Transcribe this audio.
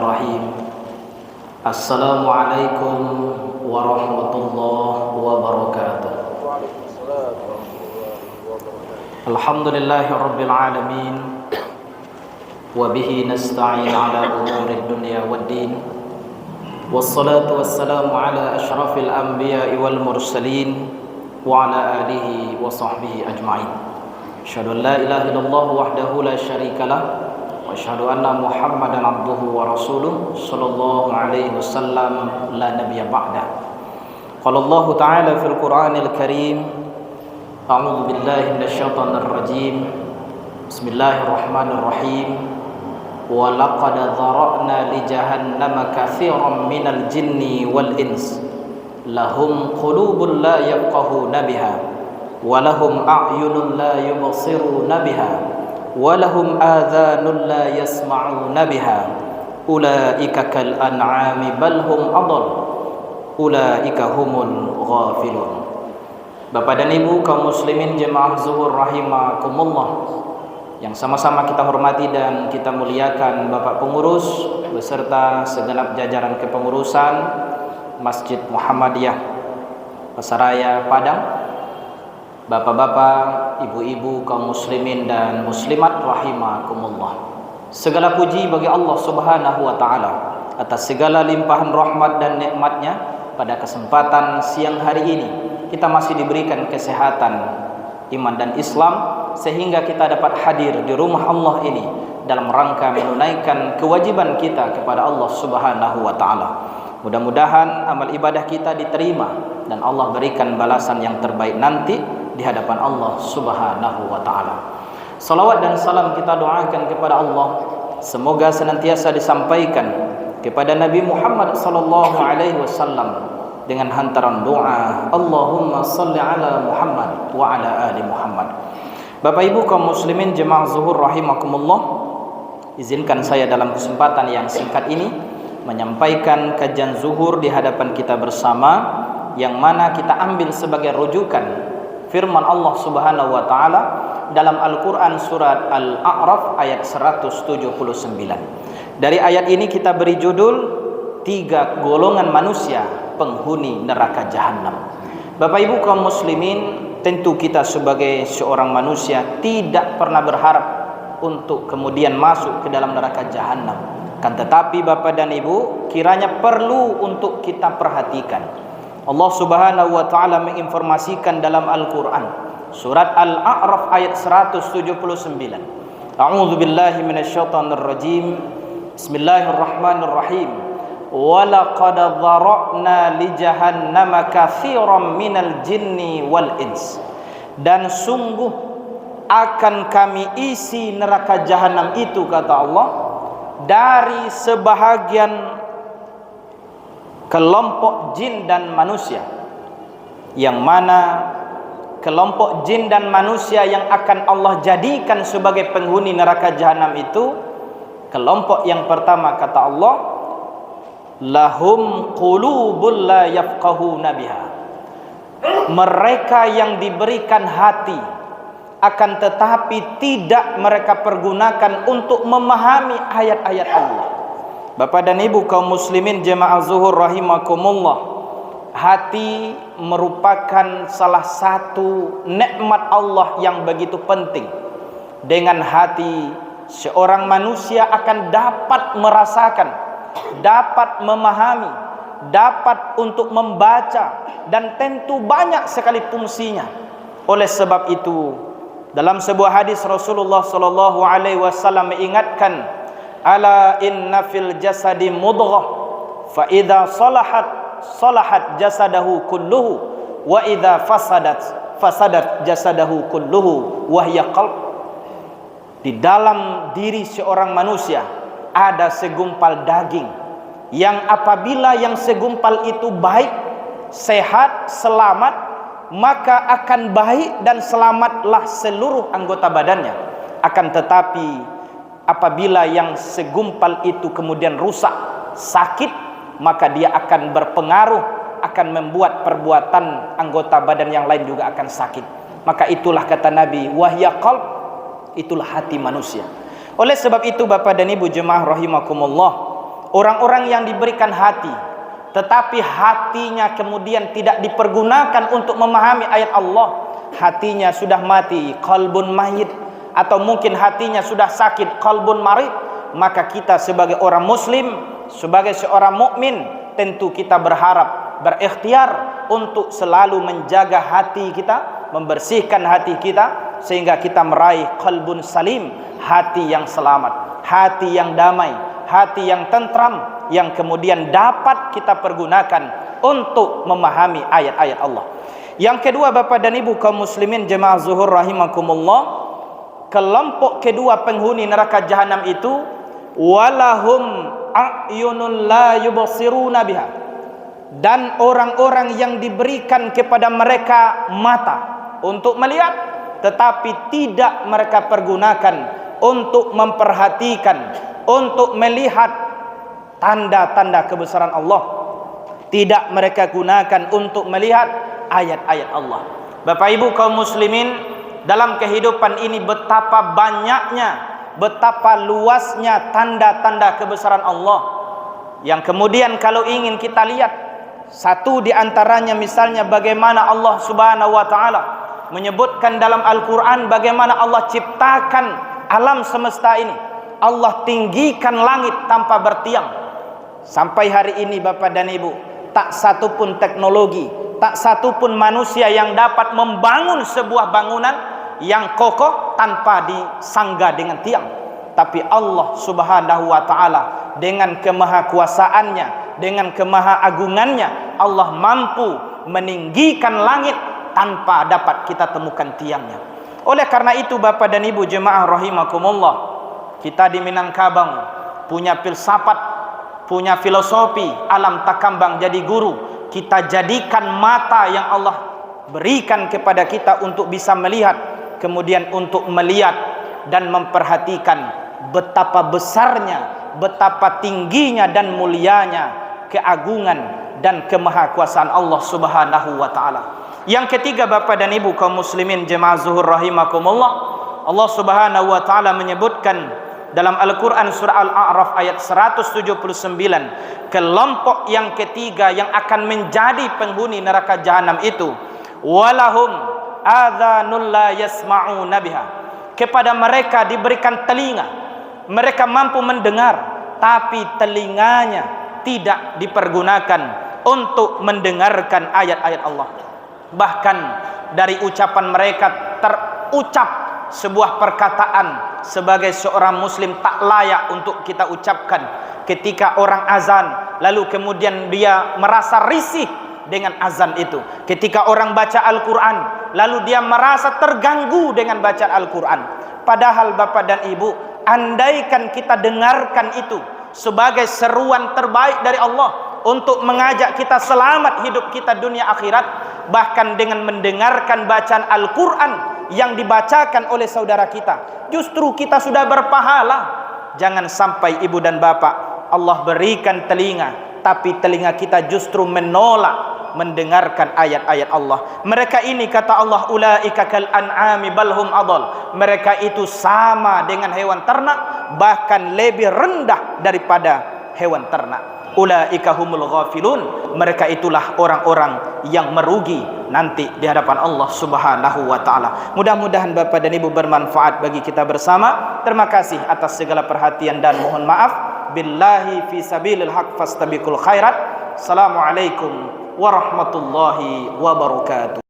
Bismillahirrahmanirrahim. Assalamualaikum warahmatullahi wabarakatuh. Alhamdulillahi rabbil alamin. Wa bihi nasta'in ala umuri dunya waddin. Wassalatu wassalamu ala asyrafil anbiya'i wal mursalin wa ala alihi wa sahbihi ajma'in. Asyhadu an la ilaha illallah wahdahu la syarikalah wa asyhadu anna Muhammadan abduhu wa rasuluh sallallahu alaihi wasallam la nabiyya ba'da. Qala Allah ta'ala fil Qur'anil Karim, a'udzu billahi minasyaitonir rajim. Bismillahirrahmanirrahim. Wa laqad dhara'na li jahannama katsiran minal jinni wal ins lahum qulubun la yafqahuna biha wa lahum a'yunun la yubsiruna biha walahum adhanun la yasma'una biha ulaika kal an'ami bal hum adall ulaika humul ghafilun. Bapak dan Ibu kaum muslimin jemaah zuhur rahimakumullah, yang sama-sama kita hormati dan kita muliakan Bapak pengurus beserta segenap jajaran kepengurusan Masjid Muhammadiyah Pasaraya Padang, bapak-bapak, ibu-ibu, kaum muslimin dan muslimat rahimakumullah. Segala puji bagi Allah Subhanahu wa taala atas segala limpahan rahmat dan nikmatnya. Pada kesempatan siang hari ini kita masih diberikan kesehatan iman dan Islam sehingga kita dapat hadir di rumah Allah ini dalam rangka menunaikan kewajiban kita kepada Allah Subhanahu wa taala. Mudah-mudahan amal ibadah kita diterima dan Allah berikan balasan yang terbaik nanti di hadapan Allah Subhanahu wa taala. Salawat dan salam kita doakan kepada Allah semoga senantiasa disampaikan kepada Nabi Muhammad sallallahu alaihi wasallam dengan hantaran doa Allahumma shalli ala Muhammad wa ala ali Muhammad. Bapak Ibu kaum muslimin jemaah zuhur rahimakumullah, izinkan saya dalam kesempatan yang singkat ini menyampaikan kajian zuhur di hadapan kita bersama, yang mana kita ambil sebagai rujukan firman Allah Subhanahu wa taala dalam Al-Qur'an surat Al-A'raf ayat 179. Dari ayat ini kita beri judul 3 golongan manusia penghuni neraka jahanam. Bapak Ibu kaum muslimin, tentu kita sebagai seorang manusia tidak pernah berharap untuk kemudian masuk ke dalam neraka jahanam. Kan tetapi Bapak dan Ibu, kiranya perlu untuk kita perhatikan. Allah Subhanahu wa taala menginformasikan dalam Al-Qur'an surat Al-A'raf ayat 179. A'udzu billahi minasyaitonir rajim. Bismillahirrahmanirrahim. Wa laqad dhara'na li jahannama katsiran minal jinni wal ins. Dan sungguh akan kami isi neraka jahanam itu, kata Allah, dari sebahagian kelompok jin dan manusia, yang mana kelompok jin dan manusia yang akan Allah jadikan sebagai penghuni neraka jahanam itu, kelompok yang pertama kata Allah, lahum qulubul la yafqahuna biha. Mereka yang diberikan hati, akan tetapi tidak mereka pergunakan untuk memahami ayat-ayat Allah. Bapak dan Ibu kaum muslimin jemaah zuhur rahimakumullah, hati merupakan salah satu nikmat Allah yang begitu penting. Dengan hati seorang manusia akan dapat merasakan, dapat memahami, dapat untuk membaca, dan tentu banyak sekali fungsinya. Oleh sebab itu, dalam sebuah hadis Rasulullah sallallahu alaihi wasallam mengingatkan, ala inna fil jasadi mudghah fa idza salahat jasadahu kulluhu wa idza fasadat jasadahu kulluhu wa hiya qalb. Di dalam diri seorang manusia ada segumpal daging yang apabila yang segumpal itu baik, sehat, selamat, maka akan baik dan selamatlah seluruh anggota badannya. Akan tetapi apabila yang segumpal itu kemudian rusak, sakit, maka dia akan berpengaruh, akan membuat perbuatan anggota badan yang lain juga akan sakit. Maka itulah kata Nabi, wahya qalb, itulah hati manusia. Oleh sebab itu Bapak dan Ibu jemaah rahimakumullah, Orang-orang yang diberikan hati, tetapi hatinya kemudian tidak dipergunakan untuk memahami ayat Allah. Hatinya sudah mati, qalbun mayit, atau mungkin hatinya sudah sakit, qalbun marid. Maka kita sebagai orang muslim, sebagai seorang mukmin, tentu kita berharap, berikhtiar untuk selalu menjaga hati kita, membersihkan hati kita, sehingga kita meraih qalbun salim, hati yang selamat, hati yang damai, hati yang tentram, yang kemudian dapat kita pergunakan untuk memahami ayat-ayat Allah. Yang kedua, Bapak dan Ibu kaum muslimin jemaah zuhur rahimakumullah, kelompok kedua penghuni neraka jahanam itu, walahum a'yunun la yubsiruna biha, dan orang-orang yang diberikan kepada mereka mata untuk melihat, tetapi tidak mereka pergunakan untuk memperhatikan, untuk melihat tanda-tanda kebesaran Allah. Tidak mereka gunakan untuk melihat ayat-ayat Allah. Bapak Ibu kaum muslimin, dalam kehidupan ini betapa banyaknya, betapa luasnya tanda-tanda kebesaran Allah, yang kemudian kalau ingin kita lihat, satu di antaranya misalnya bagaimana Allah Subhanahu wa taala menyebutkan dalam Al-Qur'an bagaimana Allah ciptakan alam semesta ini. Allah tinggikan langit tanpa bertiang. Sampai hari ini Bapak dan Ibu, tak satu pun teknologi, tak satu pun manusia yang dapat membangun sebuah bangunan yang kokoh tanpa disangga dengan tiang. Tapi Allah Subhanahu wa taala dengan kemahakuasaannya, dengan kemahaagungannya, Allah mampu meninggikan langit tanpa dapat kita temukan tiangnya. Oleh karena itu Bapak dan Ibu jemaah rahimakumullah, kita di Minangkabang punya filsafat, punya filosofi alam takambang jadi guru. Kita jadikan mata yang Allah berikan kepada kita untuk bisa melihat, kemudian untuk melihat dan memperhatikan betapa besarnya, betapa tingginya dan mulianya keagungan dan kemahakuasaan Allah Subhanahu wa taala. Yang ketiga Bapak dan Ibu kaum muslimin jemaah zuhur rahimakumullah, Allah Subhanahu wa taala menyebutkan dalam Al-Quran surah Al-A'raf ayat 179, kelompok yang ketiga yang akan menjadi penghuni neraka jahanam itu, walahum adhanul la yasma'una biha, kepada mereka diberikan telinga, mereka mampu mendengar, tapi telinganya tidak dipergunakan untuk mendengarkan ayat-ayat Allah. Bahkan dari ucapan mereka terucap sebuah perkataan sebagai seorang muslim tak layak untuk kita ucapkan. Ketika orang azan, lalu kemudian dia merasa risih dengan azan itu. Ketika orang baca Al-Quran, lalu dia merasa terganggu dengan bacaan Al-Quran. Padahal Bapak dan Ibu, andaikan kita dengarkan itu sebagai seruan terbaik dari Allah untuk mengajak kita selamat hidup kita dunia akhirat, bahkan dengan mendengarkan bacaan Al-Quran yang dibacakan oleh saudara kita, justru kita sudah berpahala. Jangan sampai ibu dan bapak, Allah berikan telinga, tapi telinga kita justru menolak mendengarkan ayat-ayat Allah. Mereka ini kata Allah, ulaika kal an'ami balhum adall, mereka itu sama dengan hewan ternak, bahkan lebih rendah daripada hewan ternak. Ulaika humul ghafilun, mereka itulah orang-orang yang merugi nanti di hadapan Allah Subhanahu wa taala. Mudah-mudahan Bapak dan Ibu bermanfaat bagi kita bersama. Terima kasih atas segala perhatian dan mohon maaf. Billahi fi sabilil haq fastabiqul khairat. Assalamualaikum warahmatullahi wabarakatuh.